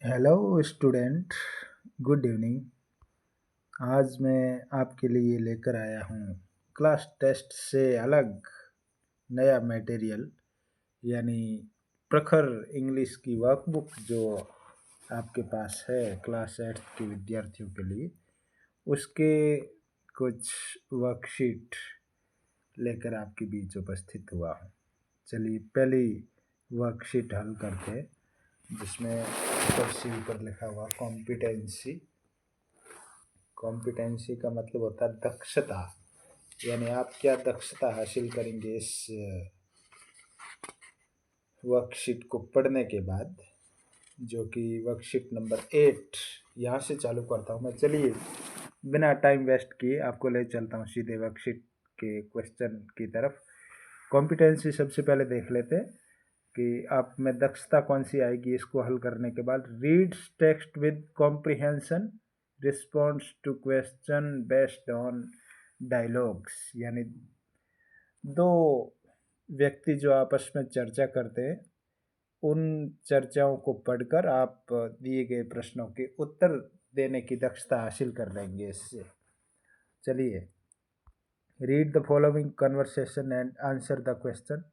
Hello student, good evening. आज मैं आपके लिए लेकर आया हूँ क्लास टेस्ट से अलग नया मटेरियल, यानी प्रखर इंग्लिश की वर्कबुक जो आपके पास है क्लास 8 के विद्यार्थियों के लिए, उसके कुछ वर्कशीट लेकर आपके बीच उपस्थित हुआ हूँ। चलिए पहली वर्कशीट हल करते हैं, जिसमें ऊपर लिखा हुआ कॉम्पिटेंसी। कॉम्पिटेंसी का मतलब होता है दक्षता, यानी आप क्या दक्षता हासिल करेंगे इस वर्कशीट को पढ़ने के बाद, जो कि वर्कशीट नंबर 8। यहाँ से चालू करता हूँ मैं। चलिए बिना टाइम वेस्ट किए आपको ले चलता हूँ सीधे वर्कशीट के क्वेश्चन की तरफ। कॉम्पिटेंसी सबसे पहले देख लेते हैं कि आप में दक्षता कौन सी आएगी इसको हल करने के बाद। Reads text with comprehension, response to question based on dialogues, यानी दो व्यक्ति जो आपस में चर्चा करते हैं, उन चर्चाओं को पढ़कर आप दिए गए प्रश्नों के उत्तर देने की दक्षता हासिल कर लेंगे इससे। चलिए, read the following conversation and answer the question.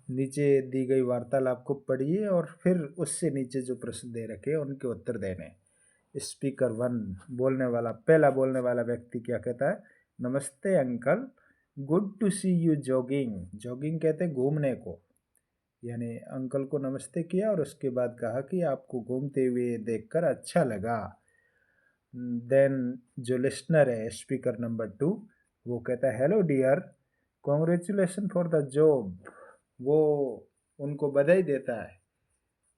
नीचे दी गई वार्तालाप को पढ़िए और फिर उससे नीचे जो प्रश्न दे रखे उनके उत्तर देने। स्पीकर 1, पहला बोलने वाला व्यक्ति क्या कहता है? नमस्ते uncle, good to see you jogging. Jogging कहते हैं घूमने को, यानी अंकल को नमस्ते किया और उसके बाद कहा कि आपको घूमते हुए देखकर अच्छा लगा। देन जो लिसनर है, स्पीकर नंबर 2, वो कहता है hello dear, congratulation for the job. वो उनको बधाई देता है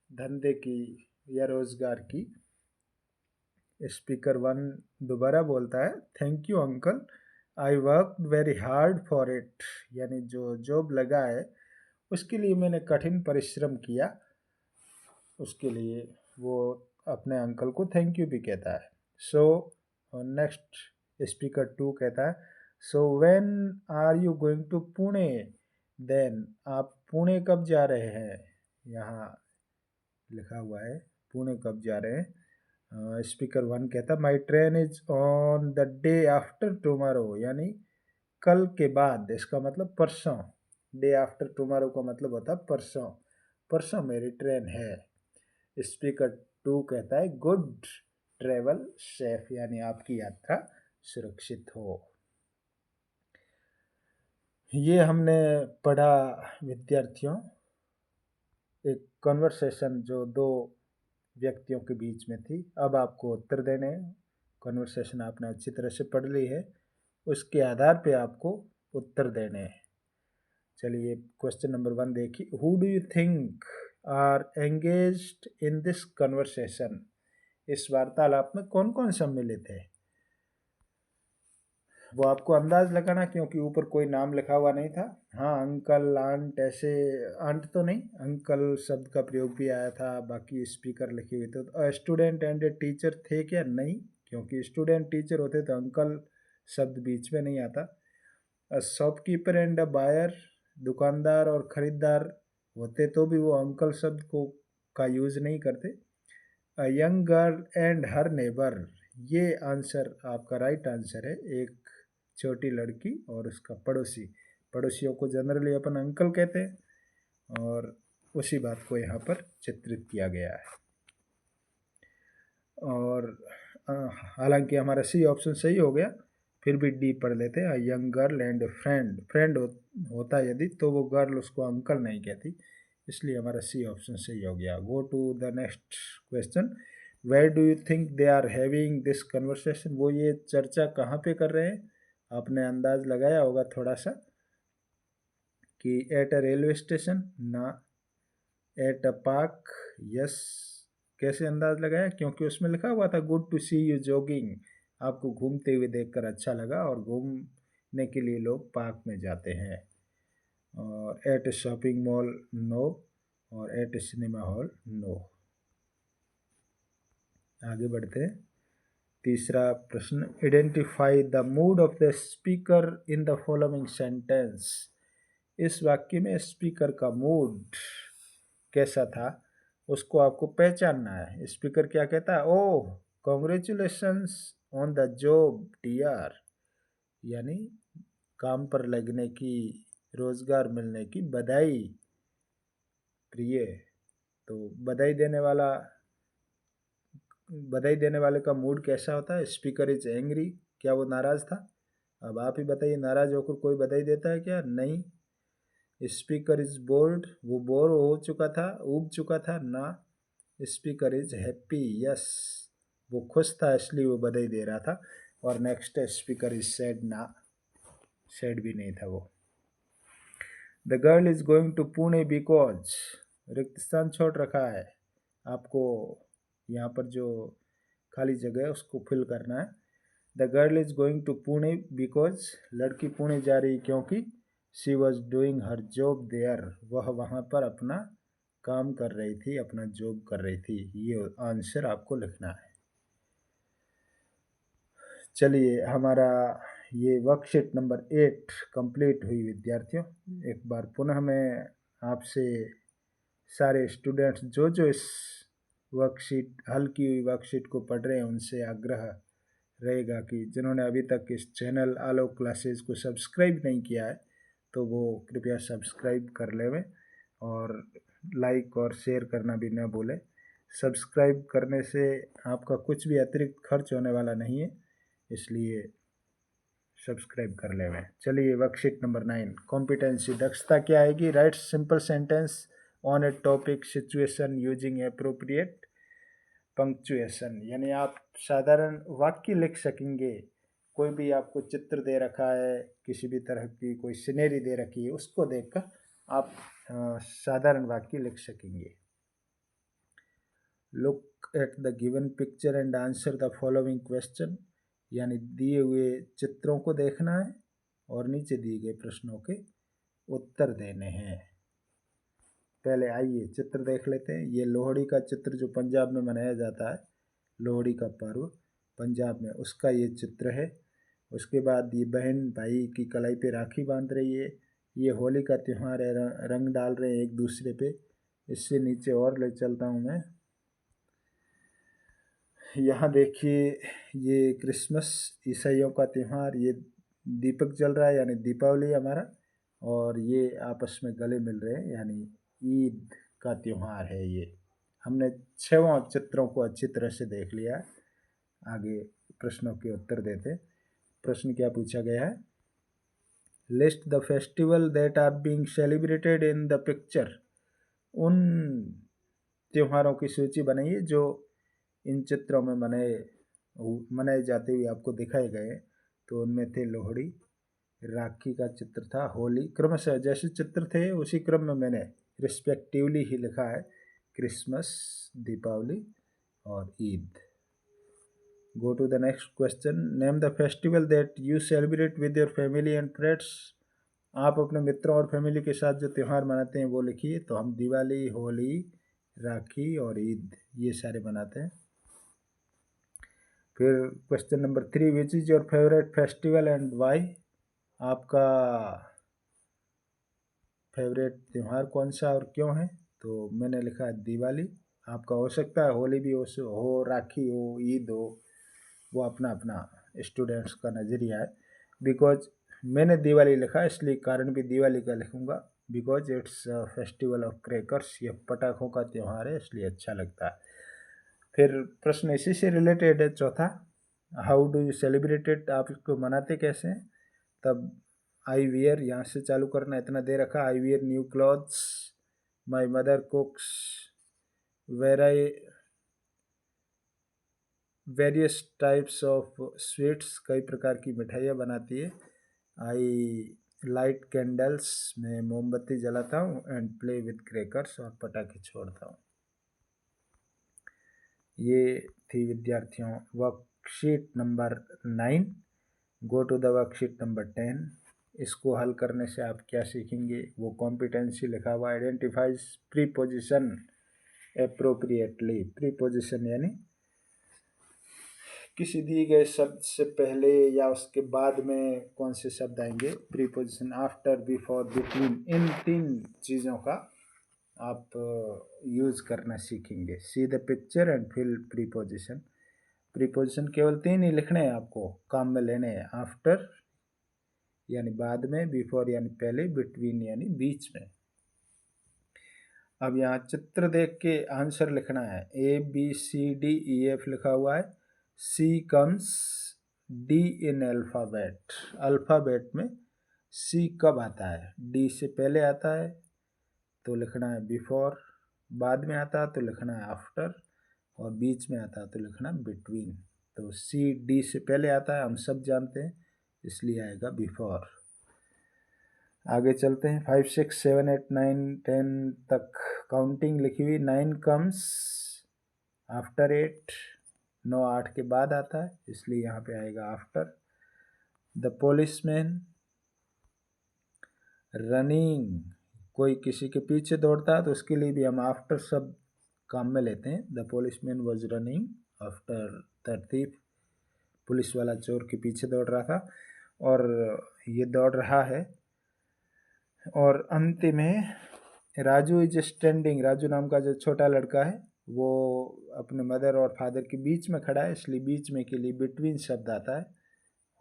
धंधे की या रोजगार की। स्पीकर 1 दोबारा बोलता है thank you uncle, I work very hard for it, यानी जो जॉब लगा है उसके लिए मैंने कठिन परिश्रम किया। उसके लिए वो अपने अंकल को थैंक यू भी कहता है। सो नेक्स्ट स्पीकर 2 कहता है so when are you going to Pune, then आप पुणे कब जा रहे हैं? यहाँ लिखा हुआ है पुणे कब जा रहे हैं। स्पीकर 1 कहता my train is on the day after tomorrow, यानी कल के बाद, इसका मतलब परसों। डे आफ्टर टुमारो का मतलब होता है परसों, परसों मेरी ट्रेन है। स्पीकर 2 कहता है गुड ट्रेवल सेफ, यानी आपकी यात्रा सुरक्षित हो। ये हमने पढ़ा विद्यार्थियों, एक कन्वर्सेशन जो दो व्यक्तियों के बीच में थी। अब आपको उत्तर देने हैं। कन्वर्सेशन आपने अच्छी तरह से पढ़ ली है, उसके आधार पे आपको उत्तर देने हैं। चलिए क्वेश्चन नंबर 1 देखिए। Who do you think are engaged in this conversation? इस वार्तालाप में कौन कौन सम्मिलित है? वो आपको अंदाज लगाना, क्योंकि ऊपर कोई नाम लिखा हुआ नहीं था। हाँ, अंकल, आंट, ऐसे आंट तो नहीं, अंकल शब्द का प्रयोग भी आया था, बाकी स्पीकर लिखे हुए थे। तो स्टूडेंट एंड ए टीचर थे क्या? नहीं, क्योंकि स्टूडेंट टीचर होते तो अंकल शब्द बीच में नहीं आता। शॉपकीपर एंड अ बायर, दुकानदार और खरीदार होते तो भी वो अंकल शब्द को का यूज नहीं करते। A young girl and her neighbour, ये आंसर आपका राइट आंसर है। एक छोटी लड़की और उसका पड़ोसी, पड़ोसियों को जनरली अपन अंकल कहते हैं, और उसी बात को यहाँ पर चित्रित किया गया है। और हालांकि हमारा सी ऑप्शन सही हो गया, फिर भी डी पढ़ लेते हैं। Young girl and friend, friend होता यदि तो वो गर्ल उसको अंकल नहीं कहती, इसलिए हमारा सी ऑप्शन सही हो गया। Go to the next question. Where do you think they are having this conversation? वो ये चर्चा कहाँ पे कर रहे हैं? आपने अंदाज लगाया होगा थोड़ा सा कि एट अ रेलवे स्टेशन, ना। At a park, yes. कैसे अंदाज लगाया? क्योंकि उसमें लिखा हुआ था good to see you jogging, आपको घूमते हुए देखकर अच्छा लगा, और घूमने के लिए लोग पार्क में जाते हैं। और एट ए शॉपिंग मॉल, नो। और एट ए सिनेमा हॉल, नो। आगे बढ़ते हैं। तीसरा प्रश्न, identify the mood off the speaker in the following sentence. इस वाक्य में स्पीकर का मूड कैसा था उसको आपको पहचानना है। स्पीकर क्या कहता है? Oh congratulations on the job dear, यानी काम पर लगने की, रोजगार मिलने की बधाई प्रिय। तो बधाई देने वाले का मूड कैसा होता है? स्पीकर इज एंग्री, क्या वो नाराज था? अब आप ही बताइए, नाराज होकर कोई बधाई देता है क्या? नहीं। स्पीकर इज बोर्ड, वो बोर हो चुका था, ऊब चुका था ना। स्पीकर इज हैप्पी, यस, वो खुश था इसलिए वो बधाई दे रहा था। और नेक्स्ट है स्पीकर इज सैड, ना, सैड भी नहीं था वो। The girl is going to Pune because, रिक्त स्थान छोड़ रखा है, आपको यहाँ पर जो खाली जगह है उसको फिल करना है। The girl is going to Pune because, लड़की पुणे जा रही क्योंकि she was doing her job there, वह वहाँ पर अपना काम कर रही थी, अपना जॉब कर रही थी। ये आंसर आपको लिखना है। चलिए हमारा ये वर्कशीट नंबर 8 कंप्लीट हुई विद्यार्थियों। एक बार पुनः मैं आपसे सारे स्टूडेंट्स जो जो इस वर्कशीट, हल की हुई वर्कशीट को पढ़ रहे हैं, उनसे आग्रह रहेगा कि जिन्होंने अभी तक इस चैनल आलोक क्लासेस को सब्सक्राइब नहीं किया है तो वो कृपया सब्सक्राइब कर लें और लाइक और शेयर करना भी न भूलें। सब्सक्राइब करने से आपका कुछ भी अतिरिक्त खर्च होने वाला नहीं है, इसलिए सब्सक्राइब कर लें। चलिए वर्कशीट नंबर 9 कॉम्पिटेंसी, दक्षता क्या आएगी? Right simple sentence on A topic situation using appropriate punctuation, यानी आप साधारण वाक्य लिख सकेंगे। कोई भी आपको चित्र दे रखा है, किसी भी तरह की कोई सीनरी दे रखी है, उसको देखकर आप साधारण वाक्य लिख सकेंगे। Look at the given picture and answer the following question, यानी दिए हुए चित्रों को देखना है और नीचे दिए गए प्रश्नों के उत्तर देने हैं। पहले आइए चित्र देख लेते हैं। ये लोहड़ी का चित्र जो पंजाब में मनाया जाता है, लोहड़ी का पर्व पंजाब में, उसका ये चित्र है। उसके बाद ये बहन भाई की कलाई पे राखी बांध रही है। ये होली का त्यौहार है, रंग डाल रहे हैं एक दूसरे पे। इससे नीचे और ले चलता हूँ मैं। यहाँ देखिए ये क्रिसमस, ईसाइयों का त्यौहार, ये दीपक जल रहा है यानी दीपावली हमारा, और ये आपस में गले मिल रहे हैं यानी ईद का त्यौहार है ये। हमने 6 चित्रों को अच्छी तरह से देख लिया। आगे प्रश्नों के उत्तर देते। प्रश्न क्या पूछा गया है? List the festival that are being celebrated in the picture, उन त्योहारों की सूची बनाइए जो इन चित्रों में मनाए जाते हुए आपको दिखाए गए। तो उनमें थे लोहड़ी, राखी का चित्र था, होली, क्रमशः जैसे चित्र थे उसी क्रम में मैंने रिस्पेक्टिवली ही लिखा है, क्रिसमस, दीपावली और Eid. Go to the next question, name the festival that you celebrate with your family and friends, आप अपने मित्रों और फैमिली के साथ जो त्यौहार मनाते हैं वो लिखिए। तो हम दिवाली, होली, राखी और ईद ये सारे मनाते हैं। फिर question number 3, which is your favourite festival and why, आपका फेवरेट त्यौहार कौन सा और क्यों है? तो मैंने लिखा है दिवाली। आपका हो सकता है होली भी हो, राखी हो, ईद हो, वो अपना अपना स्टूडेंट्स का नज़रिया है। बिकॉज मैंने दिवाली लिखा इसलिए कारण भी दिवाली का लिखूँगा, because it's festival of crackers, ये पटाखों का त्यौहार है इसलिए अच्छा लगता है। फिर प्रश्न इसी से रिलेटेड है चौथा, how do you celebrate it, आप इसको मनाते कैसे हैं? तब आई वियर, यहाँ से चालू करना, इतना दे रखा, I wear new clothes, my mother कुक्स various types of sweets, कई प्रकार की मिठाइयाँ बनाती है। आई लाइट कैंडल्स, मैं मोमबत्ती जलाता हूँ, एंड प्ले विद क्रैकर्स, और पटाखे छोड़ता हूँ। ये थी विद्यार्थियों worksheet number 9। Go to the worksheet number 10। इसको हल करने से आप क्या सीखेंगे? वो कॉम्पिटेंसी लिखा हुआ, आइडेंटिफाइज प्रीपोजिशन एप्रोप्रिएटली। प्रीपोजिशन यानी किसी दिए गए शब्द से पहले या उसके बाद में कौन से शब्द आएंगे। प्रीपोजिशन आफ्टर, बिफोर, बिटवीन, इन 3 चीज़ों का आप यूज़ करना सीखेंगे। See the picture and fill preposition. Preposition केवल 3 ही लिखने हैं आपको, काम में लेने हैं। आफ्टर यानी बाद में, बिफोर यानी पहले, बिटवीन यानी बीच में। अब यहाँ चित्र देख के आंसर लिखना है। ABCDEF लिखा हुआ है, C कम्स D इन अल्फ़ाबेट। अल्फ़ाबेट में C कब आता है? D से पहले आता है तो लिखना है बिफोर, बाद में आता है तो लिखना है आफ्टर, और बीच में आता है तो लिखना है बिटवीन। तो C D से पहले आता है, हम सब जानते हैं, इसलिए आएगा बिफोर। आगे चलते हैं। 5 6 7 8 9 10 तक काउंटिंग लिखी हुई। 9 कम्स आफ्टर 8, 9 8 के बाद आता है, इसलिए यहाँ पे आएगा आफ्टर। द पोलिसमैन रनिंग, कोई किसी के पीछे दौड़ता है तो उसके लिए भी हम आफ्टर शब्द काम में लेते हैं। The policeman was running after the thief, police वाला चोर के पीछे दौड़ रहा था और ये दौड़ रहा है। और अंतिम है राजू इज स्टैंडिंग। राजू नाम का जो छोटा लड़का है वो अपने मदर और फादर के बीच में खड़ा है, इसलिए बीच में के लिए बिटवीन शब्द आता है,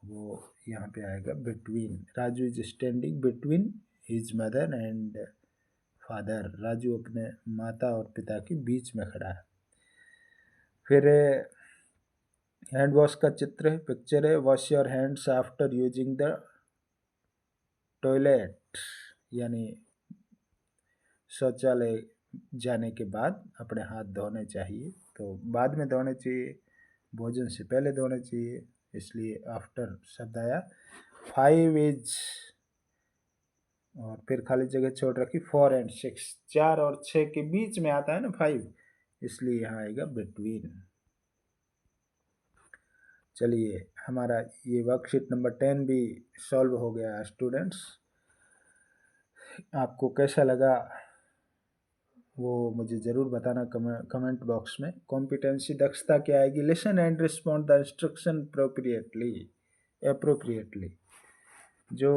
वो यहाँ पे आएगा between. Raju is standing between his mother and father. Raju अपने माता और पिता के बीच में खड़ा है। फिर हैंड वॉश का चित्र है, पिक्चर है। Wash your hands after using the toilet, यानी शौचालय जाने के बाद अपने हाथ धोने चाहिए। तो बाद में धोने चाहिए, भोजन से पहले धोने चाहिए, इसलिए आफ्टर शब्द आया। 5 इज, और फिर खाली जगह छोड़ रखी। 4 एंड 6, 4 और 6 के बीच में आता है ना 5, इसलिए यहाँ आएगा बिटवीन। चलिए, हमारा ये वर्कशीट नंबर 10 भी सॉल्व हो गया स्टूडेंट्स। आपको कैसा लगा वो मुझे ज़रूर बताना कमेंट बॉक्स में। कॉम्पिटेंसी दक्षता क्या आएगी? Listen and respond the instruction appropriately. जो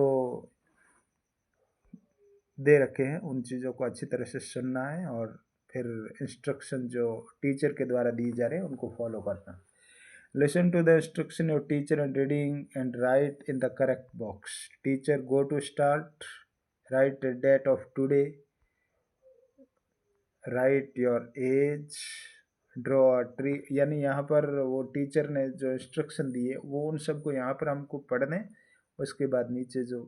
दे रखे हैं उन चीज़ों को अच्छी तरह से सुनना है और फिर इंस्ट्रक्शन जो टीचर के द्वारा दी जा रहे हैं उनको फॉलो करना। Listen to the instruction your teacher and reading and write in the correct box. Teacher go to start, write the date of today, write your age, draw a tree. यानी यहाँ पर वो टीचर ने जो instruction दिए वो उन सबको यहाँ पर हमको पढ़ने, उसके बाद नीचे जो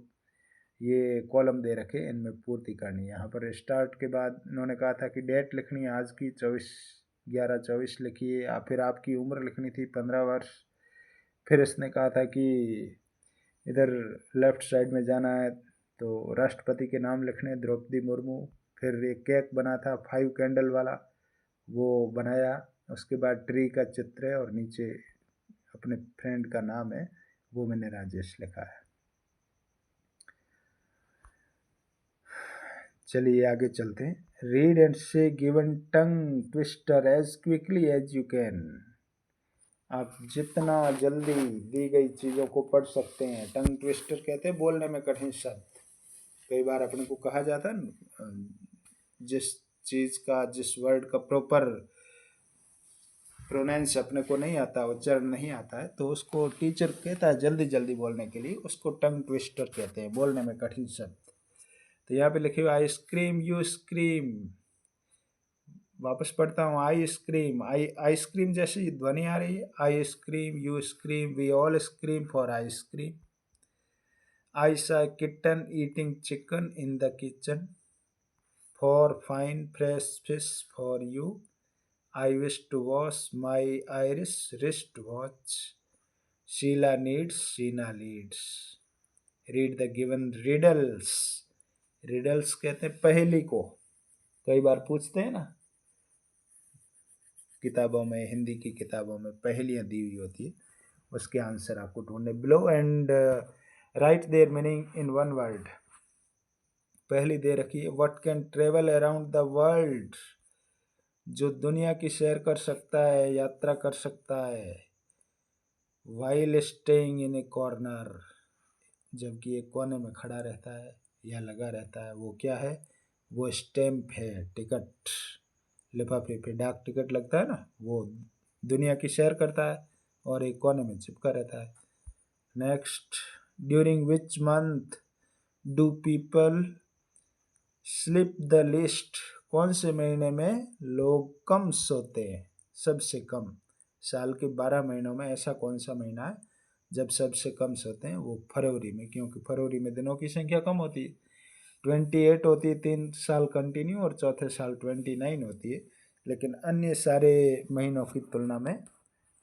ये कॉलम दे रखे इनमें पूर्ति करनी है। यहाँ पर स्टार्ट के बाद उन्होंने कहा था कि डेट लिखनी है आज की 24/11/24 लिखिए, या फिर आपकी उम्र लिखनी थी 15 वर्ष। फिर इसने कहा था कि इधर लेफ्ट साइड में जाना है तो राष्ट्रपति के नाम लिखने, द्रौपदी मुर्मू। फिर एक केक बना था 5 कैंडल वाला, वो बनाया। उसके बाद ट्री का चित्र है और नीचे अपने फ्रेंड का नाम है, वो मैंने राजेश लिखा है। चलिए आगे चलते हैं। Read and say given tongue twister as quickly as you can. आप जितना जल्दी दी गई चीज़ों को पढ़ सकते हैं। टंग ट्विस्टर कहते हैं बोलने में कठिन शब्द। कई बार अपने को कहा जाता है जिस चीज़ का, जिस वर्ड का प्रॉपर प्रोनाउंस अपने को नहीं आता, उच्चारण नहीं आता है, तो उसको टीचर कहता है जल्दी जल्दी बोलने के लिए, उसको टंग ट्विस्टर कहते हैं, बोलने में कठिन शब्द। तो यहाँ पे लिखे हुए आइसक्रीम यू स्क्रीम। वापस पढ़ता हूँ, आइसक्रीम, आइसक्रीम जैसी ध्वनि आ रही है। Ice cream you scream, we all scream for ice cream. I saw kitten eating chicken in the kitchen, for fine fresh fish for you, I wish to wash my Irish wristwatch. Sheila needs, Sheena leads. Read the given riddles. Riddles कहते हैं पहेली को। कई बार पूछते हैं ना किताबों में, हिंदी की किताबों में पहेलियाँ दी हुई होती है, उसके आंसर आपको ढूंढने। Below and right there meaning in one word. पहली दे रखी है, what can travel around the world. जो दुनिया की सैर कर सकता है, यात्रा कर सकता है, while staying in A corner, जबकि एक कोने में खड़ा रहता है या लगा रहता है, वो क्या है? वो स्टैम्प है, टिकट, लिफाफे पे डाक टिकट लगता है ना, वो दुनिया की सैर करता है और एक कोने में चिपका रहता है। Next, during which month do people slip the list, कौन से महीने में लोग कम सोते हैं, सबसे कम। साल के 12 महीनों में ऐसा कौन सा महीना है जब सबसे कम सोते हैं? वो फरवरी में, क्योंकि फरवरी में दिनों की संख्या कम होती है, 28 होती है 3 साल कंटिन्यू, और चौथे साल 29 होती है, लेकिन अन्य सारे महीनों की तुलना में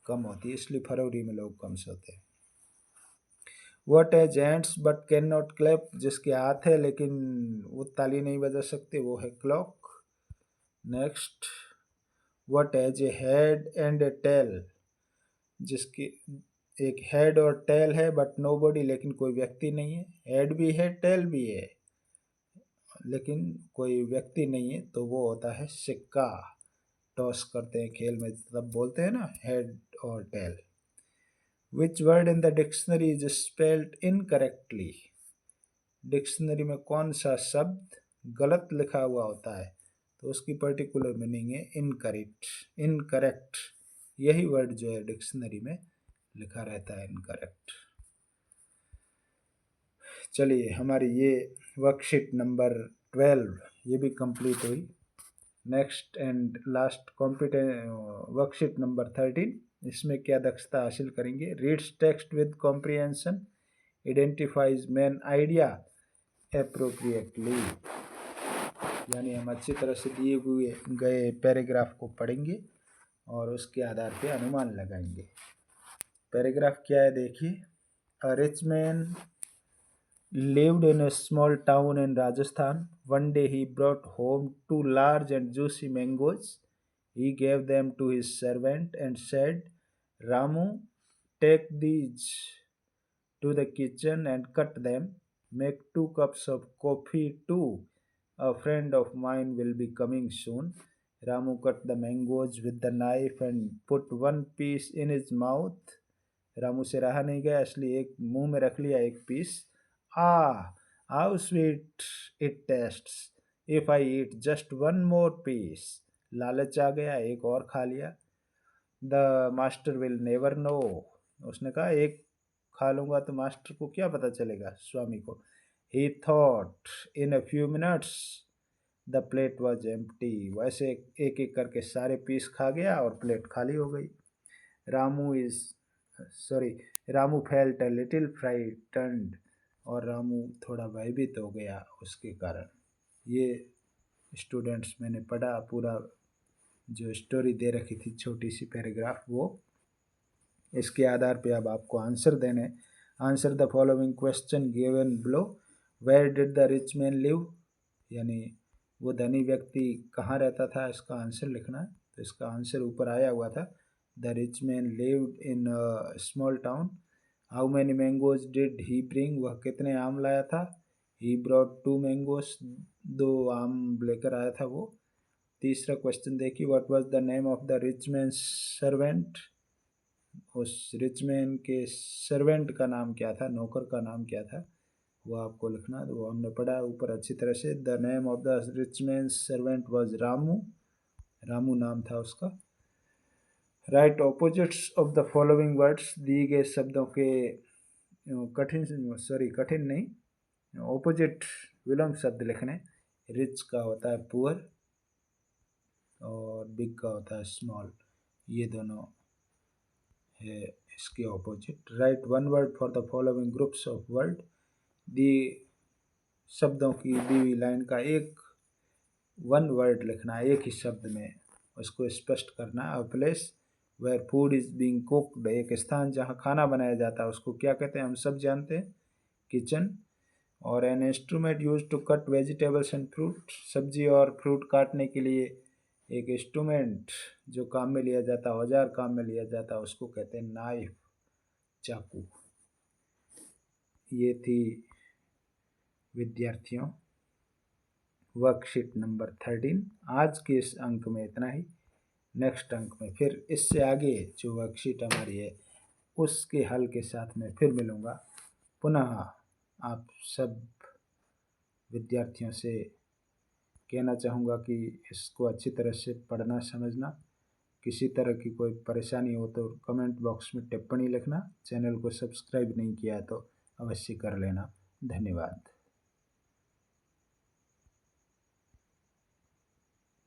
कम होती है, इसलिए फरवरी में लोग कम सोते हैं। What has hands but can not clap, जिसके हाथ है लेकिन वो ताली नहीं बजा सकते, वो है clock. Next, what has a head and a tail, जिसकी एक हेड और टेल है बट नो बॉडी, लेकिन कोई व्यक्ति नहीं है, हेड भी है टेल भी है लेकिन कोई व्यक्ति नहीं है, तो वो होता है सिक्का। टॉस करते हैं खेल में तब बोलते हैं ना, हेड और tail. Which word in the dictionary is spelled incorrectly, dictionary में कौन सा शब्द गलत लिखा हुआ होता है? तो उसकी पर्टिकुलर मीनिंग है इनकरेक्ट, इनकरेक्ट, यही वर्ड जो है डिक्शनरी में लिखा रहता है, इनकरेक्ट। चलिए, हमारी ये वर्कशीट नंबर 12 ये भी कंप्लीट हुई। Next and last worksheet number 13, इसमें क्या दक्षता हासिल करेंगे? Reads text with comprehension, identifies main idea appropriately, यानी हम अच्छी तरह से दिए हुए गए पैराग्राफ को पढ़ेंगे और उसके आधार पे अनुमान लगाएंगे। पैराग्राफ क्या है देखिए। A rich man lived in a small town in Rajasthan. One day he brought home 2 large and juicy mangoes. He gave them to his servant and said, Ramu, take these to the kitchen and cut them. Make 2 cups of coffee too. A friend of mine will be coming soon. Ramu cut the mangoes with the knife and put one piece in his mouth. Ramu से रहा नहीं गया इसलिए एक मुंह में रख लिया एक piece. How sweet it tastes if I eat just one more piece, लालच आ गया, एक और खा लिया। The master will never know, उसने कहा एक खा लूंगा तो मास्टर को क्या पता चलेगा, स्वामी को। ही thought in a few minutes the plate was empty, वैसे एक एक करके सारे पीस खा गया और प्लेट खाली हो गई। Ramu is sorry Ramu felt a little frightened, और रामू थोड़ा भयभीत हो गया उसके कारण। ये स्टूडेंट्स मैंने पढ़ा पूरा, जो स्टोरी दे रखी थी छोटी सी पैराग्राफ, वो इसके आधार पे अब आपको आंसर देने। Answer the following question given below. Where did the rich man live, यानी वो धनी व्यक्ति कहाँ रहता था, इसका आंसर लिखना है। तो इसका आंसर ऊपर आया हुआ था, the rich man lived in a small town. How many mangoes did he bring, वह कितने आम लाया था। ही ब्रॉट 2 मैंगोज, 2 आम लेकर आया था वो। तीसरा क्वेश्चन देखिए, what was the name of the rich man servant, उस रिच मैन के सर्वेंट का नाम क्या था, नौकर का नाम क्या था, वो आपको लिखना। तो वो हमने पढ़ा ऊपर अच्छी तरह से। The name of the rich man servant was Ramu, Ramu नाम था उसका। Right opposites of the following words, दिए गए शब्दों के कठिन नहीं, ऑपोजिट विलोम शब्द लिखने। रिच का होता है पुअर और बिग का होता है स्मॉल, ये दोनों है इसके opposite. Write one word for the following groups of word, दी शब्दों की दी हुई लाइन का एक वन वर्ड लिखना है, एक ही शब्द में उसको स्पष्ट करना। A place where food is being cooked, एक स्थान जहाँ खाना बनाया जाता है उसको क्या कहते हैं, हम सब जानते हैं, किचन। और an instrument use to cut vegetables and fruit, सब्जी और फ्रूट काटने के लिए एक इंस्ट्रूमेंट जो काम में लिया जाता है, औजार काम में लिया जाता है, उसको कहते हैं नाइफ, चाकू। ये थी विद्यार्थियों वर्कशीट नंबर 13। आज के इस अंक में इतना ही। नेक्स्ट अंक में फिर इससे आगे जो वर्कशीट हमारी है उसके हल के साथ में फिर मिलूँगा। पुनः आप सब विद्यार्थियों से कहना चाहूँगा कि इसको अच्छी तरह से पढ़ना समझना। किसी तरह की कोई परेशानी हो तो कमेंट बॉक्स में टिप्पणी लिखना। चैनल को सब्सक्राइब नहीं किया तो अवश्य कर लेना। धन्यवाद।